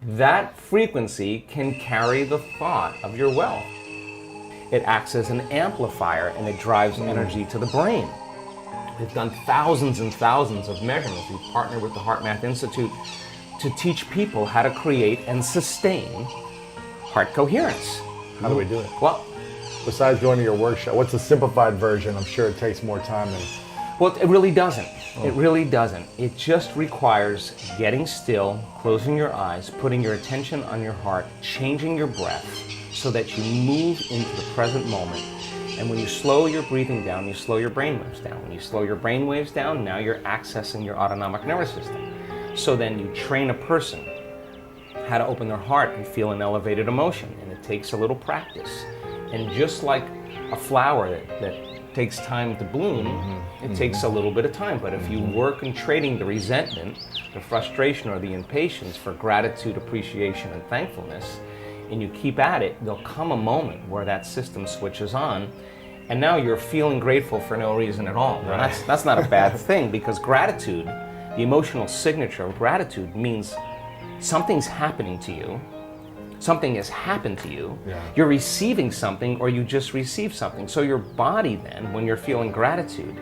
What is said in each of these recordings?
That frequency can carry the thought of your wealth. It acts as an amplifier and it drives energy to the brain. We've done thousands and thousands of measurements. We've partnered with the HeartMath Institute to teach people how to create and sustain heart coherence. How do we do it? Well, besides going to your workshop, what's the simplified version? I'm sure it takes more time than... Well, it really doesn't. It really doesn't. It just requires getting still, closing your eyes, putting your attention on your heart, changing your breath so that you move into the present moment. And when you slow your breathing down, you slow your brain waves down. When you slow your brain waves down, now you're accessing your autonomic nervous system. So then you train a person how to open their heart and feel an elevated emotion. And it takes a little practice. And just like a flower that takes time to bloom, it takes a little bit of time. But if you work in trading the resentment, the frustration, or the impatience for gratitude, appreciation, and thankfulness, and you keep at it, there'll come a moment where that system switches on, and now you're feeling grateful for no reason at all. Right. That's not a bad thing, because gratitude, the emotional signature of gratitude, means something's happening to you. Something has happened to you, you're receiving something, or you just received something. So your body then, when you're feeling gratitude,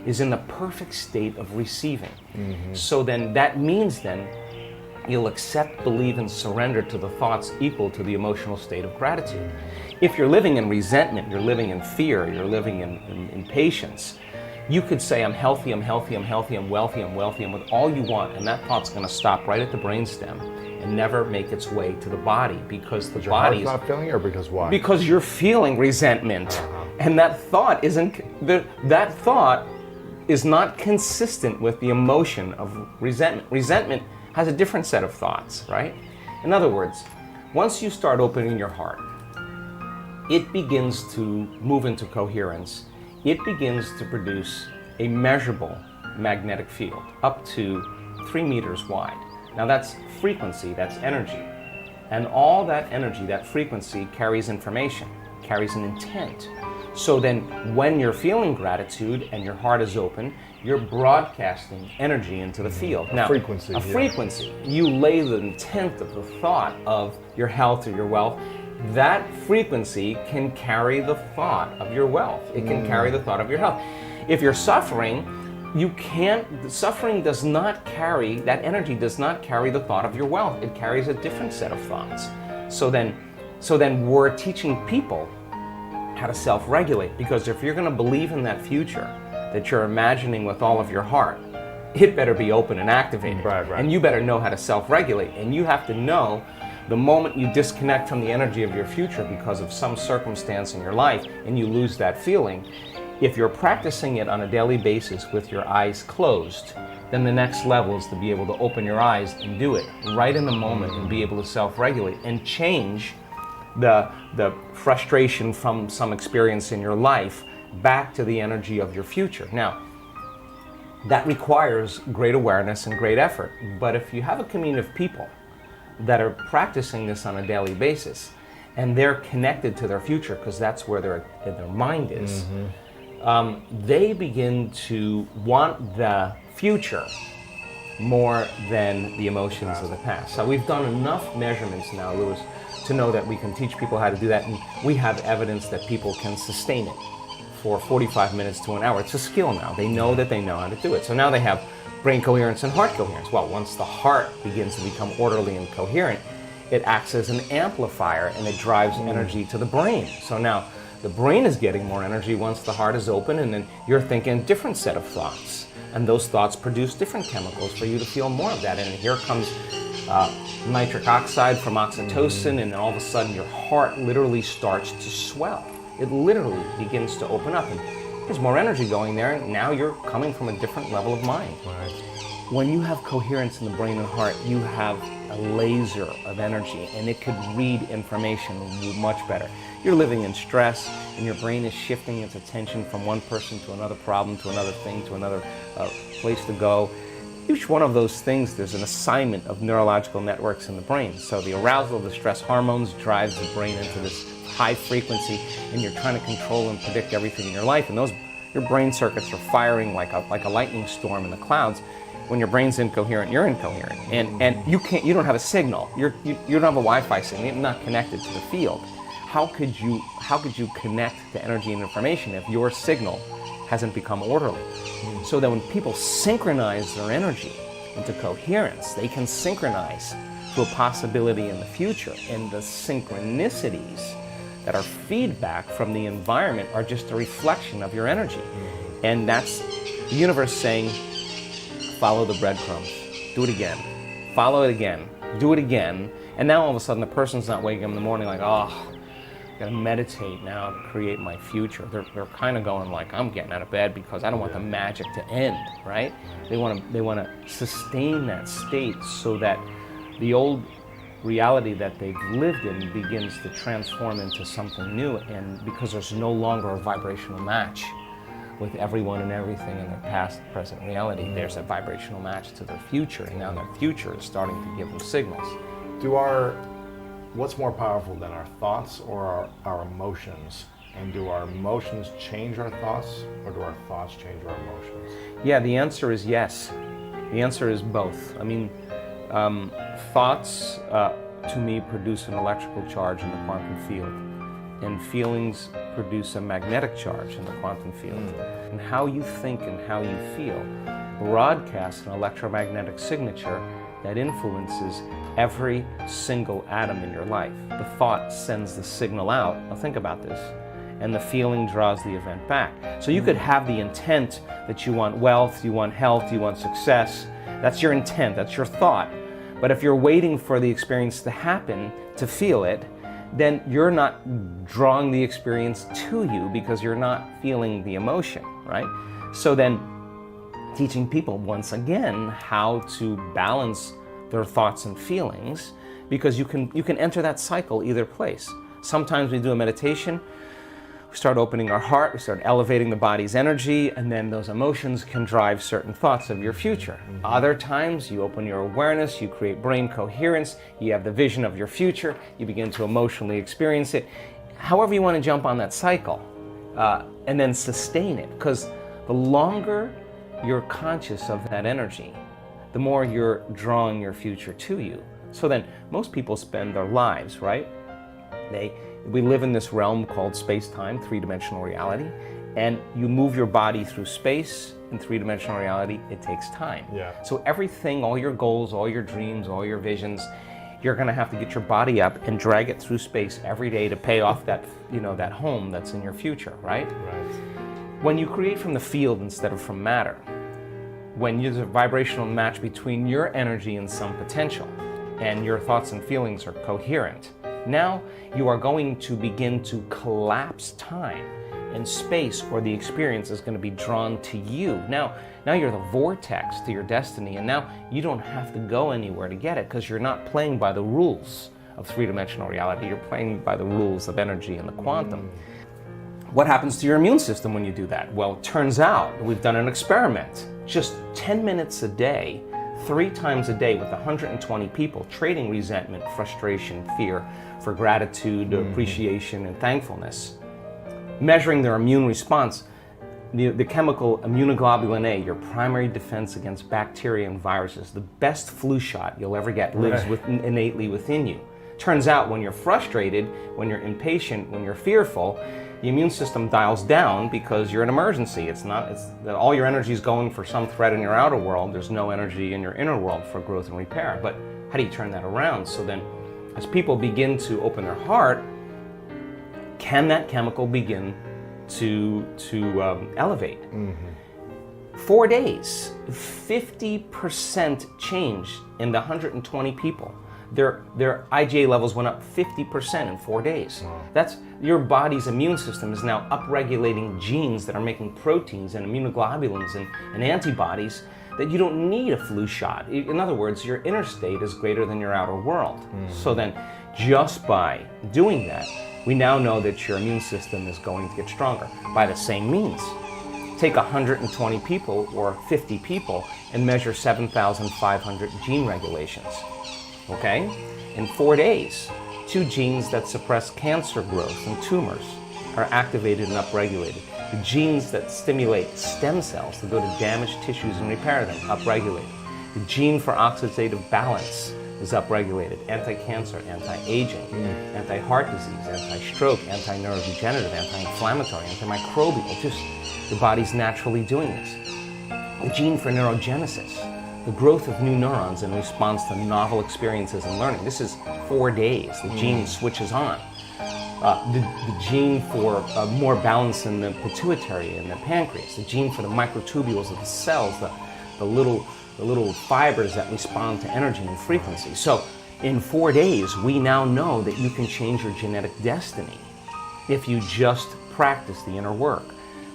is in the perfect state of receiving. So then that means then you'll accept, believe, and surrender to the thoughts equal to the emotional state of gratitude. If you're living in resentment, you're living in fear, you're living in impatience, you could say, I'm healthy, I'm healthy, I'm healthy, I'm wealthy, I'm wealthy, I'm with all you want, and that thought's gonna stop right at the brainstem and never make its way to the body, because the body's not feeling it, or because why? Because you're feeling resentment, and that thought that thought is not consistent with the emotion of resentment. Resentment has a different set of thoughts, right? In other words, once you start opening your heart, it begins to move into coherence. It begins to produce a measurable magnetic field up to 3 meters wide. Now that's frequency, that's energy. And all that energy, that frequency, carries information, carries an intent. So then when you're feeling gratitude and your heart is open, you're broadcasting energy into the field. Now, frequency. A frequency. You lay the intent of the thought of your health or your wealth. That frequency can carry the thought of your wealth. It can carry the thought of your health. If you're suffering, suffering does not carry, that energy does not carry the thought of your wealth. It carries a different set of thoughts. So then we're teaching people how to self-regulate, because if you're going to believe in that future that you're imagining with all of your heart, it better be open and activated. Right. And you better know how to self-regulate. And you have to know the moment you disconnect from the energy of your future because of some circumstance in your life and you lose that feeling, if you're practicing it on a daily basis with your eyes closed, then the next level is to be able to open your eyes and do it right in the moment and be able to self-regulate and change the frustration from some experience in your life back to the energy of your future. Now, that requires great awareness and great effort. But if you have a community of people that are practicing this on a daily basis and they're connected to their future, because that's where their mind is, they begin to want the future more than the emotions of the past. So we've done enough measurements now, Louis, to know that we can teach people how to do that, and we have evidence that people can sustain it for 45 minutes to an hour. It's a skill now. They know that they know how to do it. So now they have brain coherence and heart coherence. Well, once the heart begins to become orderly and coherent, it acts as an amplifier and it drives energy to the brain. So now the brain is getting more energy once the heart is open, and then you're thinking a different set of thoughts. And those thoughts produce different chemicals for you to feel more of that. And here comes nitric oxide from oxytocin, and then all of a sudden your heart literally starts to swell. It literally begins to open up, and there's more energy going there, and now you're coming from a different level of mind. Right. When you have coherence in the brain and heart, you have a laser of energy, and it could read information much better. You're living in stress, and your brain is shifting its attention from one person to another problem, to another thing, to another place to go. Each one of those things, there's an assignment of neurological networks in the brain. So the arousal of the stress hormones drives the brain into this high frequency, and you're trying to control and predict everything in your life. And your brain circuits are firing like a lightning storm in the clouds. when your brain's incoherent, you're incoherent, and you don't have a signal. You don't have a Wi-Fi signal. You're not connected to the field. How could you connect to energy and information if your signal hasn't become orderly? So that when people synchronize their energy into coherence, they can synchronize to a possibility in the future. And the synchronicities that are feedback from the environment are just a reflection of your energy. And that's the universe saying, follow the breadcrumbs, do it again, follow it again, do it again. And now all of a sudden the person's not waking up in the morning like, oh, I gotta meditate now to create my future. They're kind of going like, I'm getting out of bed because I don't want the magic to end, right? They want to sustain that state so that the old reality that they've lived in begins to transform into something new, and because there's no longer a vibrational match with everyone and everything in their past, present reality, there's a vibrational match to their future, and now their future is starting to give them signals. What's more powerful than our thoughts or our emotions? And do our emotions change our thoughts, or do our thoughts change our emotions? Yeah, the answer is yes. The answer is both. I mean, thoughts to me produce an electrical charge in the quantum field, and feelings produce a magnetic charge in the quantum field. And how you think and how you feel broadcasts an electromagnetic signature that influences every single atom in your life. The thought sends the signal out. Now think about this. And the feeling draws the event back. So you could have the intent that you want wealth, you want health, you want success. That's your intent, that's your thought. But if you're waiting for the experience to happen to feel it, then you're not drawing the experience to you because you're not feeling the emotion, right? So then teaching people once again how to balance their thoughts and feelings, because you can enter that cycle either place. Sometimes we do a meditation, we start opening our heart, we start elevating the body's energy, and then those emotions can drive certain thoughts of your future. Other times you open your awareness, you create brain coherence, you have the vision of your future, you begin to emotionally experience it. However you want to jump on that cycle, and then sustain it, because the longer you're conscious of that energy, the more you're drawing your future to you. So then most people spend their lives, right? We live in this realm called space-time, three-dimensional reality, and you move your body through space. In three-dimensional reality, it takes time. Yeah. So everything, all your goals, all your dreams, all your visions, you're gonna have to get your body up and drag it through space every day to pay off that, that home that's in your future, right? Right. When you create from the field instead of from matter, when there's a vibrational match between your energy and some potential, and your thoughts and feelings are coherent, now you are going to begin to collapse time and space, or the experience is going to be drawn to you. Now you're the vortex to your destiny, and now you don't have to go anywhere to get it because you're not playing by the rules of three-dimensional reality. You're playing by the rules of energy and the quantum. What happens to your immune system when you do that? Well, it turns out we've done an experiment. Just 10 minutes a day, 3 times a day with 120 people, trading resentment, frustration, fear for gratitude, appreciation, and thankfulness. Measuring their immune response, the chemical immunoglobulin A, your primary defense against bacteria and viruses, the best flu shot you'll ever get, lives innately within you. Turns out when you're frustrated, when you're impatient, when you're fearful, the immune system dials down because you're in emergency. It's that all your energy is going for some threat in your outer world. There's no energy in your inner world for growth and repair. But how do you turn that around? So then, as people begin to open their heart, can that chemical begin to elevate? 4 days, 50% change in the 120 people. Their IgA levels went up 50% in 4 days. That's your body's immune system is now upregulating genes that are making proteins and immunoglobulins and antibodies that you don't need a flu shot. In other words, your inner state is greater than your outer world. So then, just by doing that, we now know that your immune system is going to get stronger by the same means. Take 120 people or 50 people and measure 7,500 gene regulations. Okay? In 4 days, 2 genes that suppress cancer growth and tumors are activated and upregulated. The genes that stimulate stem cells to go to damaged tissues and repair them, upregulated. The gene for oxidative balance is upregulated. Anti-cancer, anti-aging, anti-heart disease, anti-stroke, anti-neurodegenerative, anti-inflammatory, antimicrobial. Just the body's naturally doing this. The gene for neurogenesis, the growth of new neurons in response to novel experiences and learning. This is 4 days. The gene switches on. The gene for more balance in the pituitary and the pancreas. The gene for the microtubules of the cells, the little fibers that respond to energy and frequency. So in 4 days, we now know that you can change your genetic destiny if you just practice the inner work.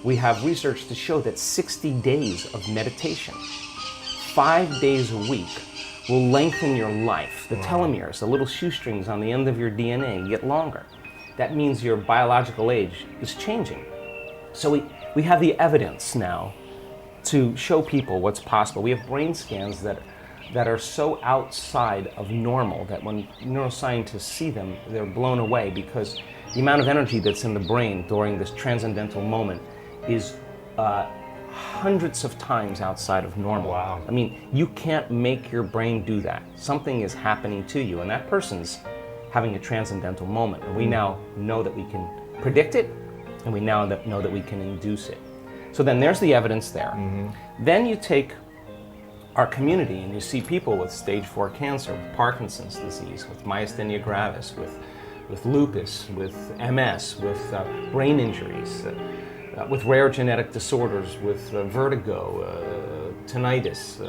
We have research to show that 60 days of meditation, 5 days a week, will lengthen your life. The telomeres, the little shoestrings on the end of your DNA, get longer. That means your biological age is changing. So we have the evidence now to show people what's possible. We have brain scans that are so outside of normal that when neuroscientists see them, they're blown away, because the amount of energy that's in the brain during this transcendental moment is hundreds of times outside of normal. Wow. I mean, you can't make your brain do that. Something is happening to you, and that person's having a transcendental moment. And we now know that we can predict it, and we now know that we can induce it. So then there's the evidence there. Then you take our community and you see people with stage 4 cancer, with Parkinson's disease, with myasthenia gravis, with lupus, with MS, with brain injuries, with rare genetic disorders, with vertigo, tinnitus,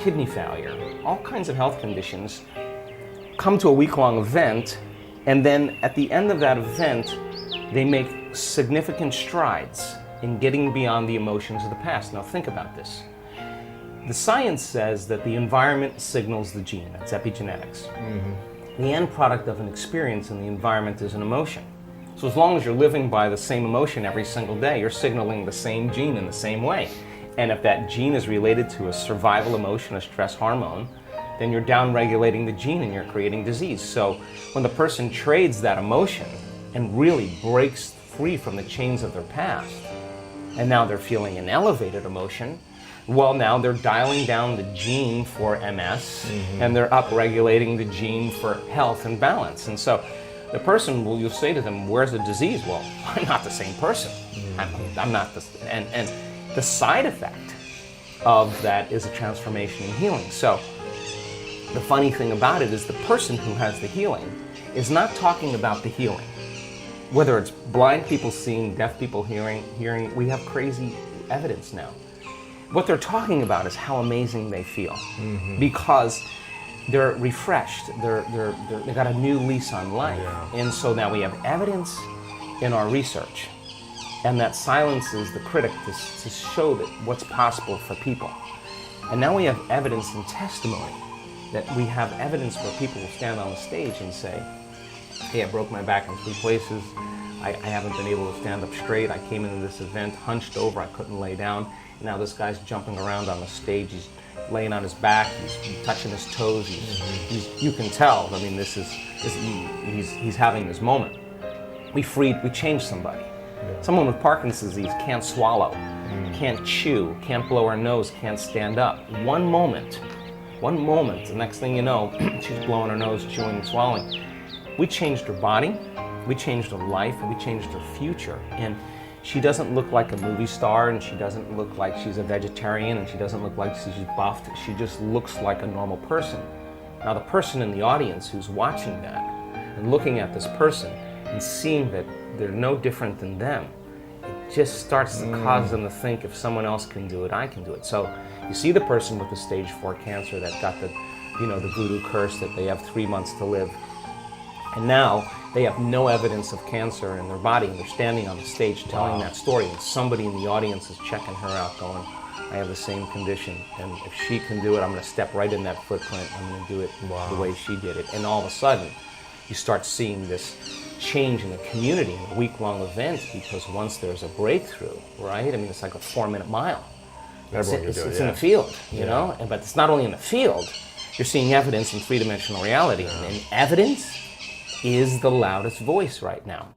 kidney failure, all kinds of health conditions, come to a week-long event, and then at the end of that event, they make significant strides in getting beyond the emotions of the past. Now think about this. The science says that the environment signals the gene. That's epigenetics. The end product of an experience in the environment is an emotion. So as long as you're living by the same emotion every single day, you're signaling the same gene in the same way. And if that gene is related to a survival emotion, a stress hormone, then you're down-regulating the gene and you're creating disease. So when the person trades that emotion and really breaks free from the chains of their past, and now they're feeling an elevated emotion, well, now they're dialing down the gene for MS, and they're upregulating the gene for health and balance. And so the person, well, you'll say to them, where's the disease? Well, I'm not the same person. I'm not the, and the side effect of that is a transformation and healing. So the funny thing about it is the person who has the healing is not talking about the healing. Whether it's blind people seeing, deaf people hearing, we have crazy evidence now. What they're talking about is how amazing they feel, because they're refreshed, they got a new lease on life. And so now we have evidence in our research, and that silences the critic to show that what's possible for people. And now we have evidence and testimony, that we have evidence where people will stand on the stage and say, hey, I broke my back in 3 places, I haven't been able to stand up straight, I came into this event hunched over, I couldn't lay down. Now this guy's jumping around on the stage, he's laying on his back, he's touching his toes, you can tell, I mean, he's having this moment. We changed somebody. Someone with Parkinson's disease can't swallow, can't chew, can't blow her nose, can't stand up. One moment, the next thing you know, she's blowing her nose, chewing and swallowing. We changed her body, we changed her life, we changed her future. And she doesn't look like a movie star, and she doesn't look like she's a vegetarian, and she doesn't look like she's buffed. She just looks like a normal person. Now the person in the audience who's watching that and looking at this person and seeing that they're no different than them, it just starts to cause them to think, if someone else can do it, I can do it. So you see the person with the stage 4 cancer that got the voodoo curse that they have 3 months to live. And now they have no evidence of cancer in their body, and they're standing on the stage telling that story, and somebody in the audience is checking her out going, I have the same condition, and if she can do it, I'm going to step right in that footprint, I'm going to do it the way she did it. And all of a sudden, you start seeing this change in the community in a week-long event, because once there's a breakthrough, right? I mean, it's like a 4-minute mile. It's in the field, you know? But it's not only in the field, you're seeing evidence in 3-dimensional reality, and evidence is the loudest voice right now.